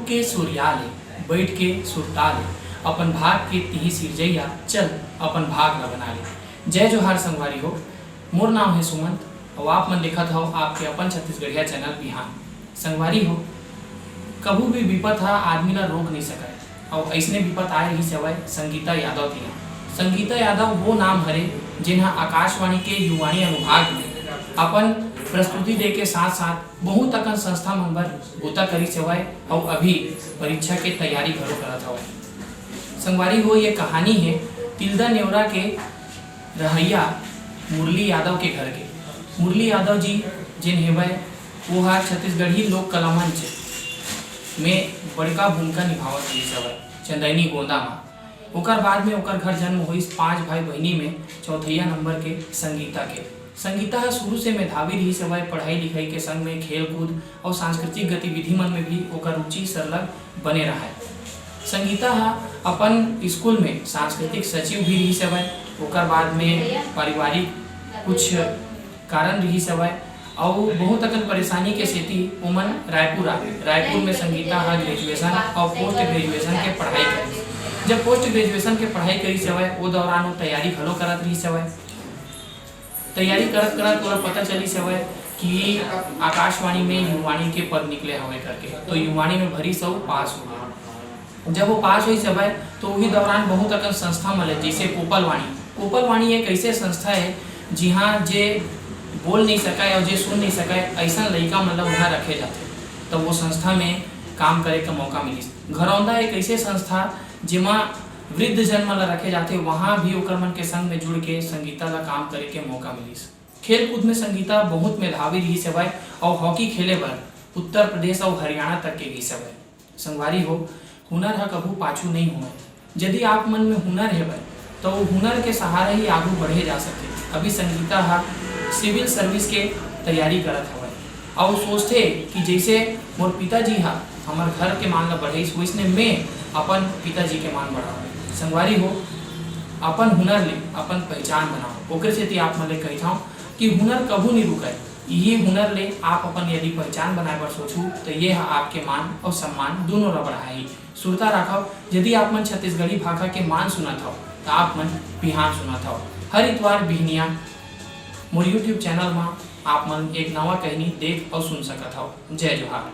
के सूर्याले बैठ के सुरताले अपन भाग के तिही सिरजैया चल अपन भाग न बना ले। जय जोहार संगवारी हो, मोर नाम है सुमंत और आप मन लिखत हो आपके अपन छत्तीसगढ़िया चैनल बिहान। संगवारी हो, कभू भी विपत हा आदमी ला रोक नहीं सके और ऐसने विपत आए रही सवय संगीता यादव थी। संगीता यादव वो नाम हरे जिन्हा आकाशवाणी के युवाणी अनुभाग में अपन प्रस्तुति दे के साथ साथ बहुत अकन संस्था मन बर बूता करी सवय और अभी परीक्षा के तैयारी घरो करत हवय। संगवारी हो, ये कहानी है तिल्दा नेवरा के रहैया मुरली यादव के घर के। मुरली यादव जी जिन हेवय वो हा छत्तीसगढ़ी लोक कला मंच में बड़का भूमिका निभावत रही सवय चंदैनी गोंदा में। ओकर बाद में ओकर घर जन्म होइस 5 भाई बहनी में चौथैया नंबर के संगीता के। संगीता शुरू से मेधावी रही सवय, पढ़ाई लिखाई के संग में खेल कूद और सांस्कृतिक गतिविधि मन में भी ओकर रुचि सरलग बने रहा है। संगीता अपन स्कूल में सांस्कृतिक सचिव भी रही सवय। ओकर बाद में पारिवारिक कुछ कारण रही सवय और बहुत अकन परेशानी के सेती ओमन रायपुर आ गए। रायपुर में संगीता ग्रेजुएशन और पोस्ट ग्रेजुएशन के पढ़ाई करी। जब पोस्ट ग्रेजुएशन के पढ़ाई करी सवय वो दौरान वो तैयारी घलो करत रही सवय। तैयारी करत करत ओला पता चली सवय कि आकाशवाणी में युवाणी के पद निकले हवे करके, तो युवाणी में भरी सब पास हो गए। जब वो पास हुई सवय तो वही दौरान बहुत अकन संस्था मिले, जैसे कोपलवाणी। कोपलवाणी एक ऐसे संस्था है जहाँ जे बोल नहीं सके और जे सुन नहीं सके ऐसा लड़का मतलब वहाँ रखे जाते, तो वो संस्था में काम करे का मौका मिली। घरौंदा एक ऐसे संस्था जिमा वृद्ध जन मन ला रखे जाते, वहाँ भी ओकर मन के संग में जुड़ के संगीता ला काम करे के मौका मिलिस। खेल कूद में संगीता बहुत मेधावी रही सवय और हॉकी खेले बर उत्तर प्रदेश और हरियाणा तक के गई सवय। संगवारी हो, हुनर हा कभू पाछू नहीं हुआ। यदि आप मन में हुनर है तो हुनर के सहारे ही आगू बढ़े जा सकते। अभी संगीता हा सिविल सर्विस के तैयारी करत हवय और सोचते कि जैसे मोर पिताजी हा हमार घर के मान ला बढ़ाइस वैसने मैं अपन पिताजी के मान बढ़ाऊँ। संगवारी हो, अपन हुनर ले अपन पहचान बनाओ। ओकर सेती आप मन ले कहता हूँ कि हुनर कभू नहीं रुके। यही हुनर ले आप अपन यदि पहचान बनाए बर सोचू तो ये आपके मान और सम्मान दोनों ला बढ़ाई। सुरता रखो, यदि आप मन छत्तीसगढ़ी भाषा के मान सुनत हो तो आप मन बिहान सुनत हो। हर इतवार बिहनिया मोर यूट्यूब चैनल में आप मन एक नवा कहानी देख और सुन सकत हो। जय जोहार।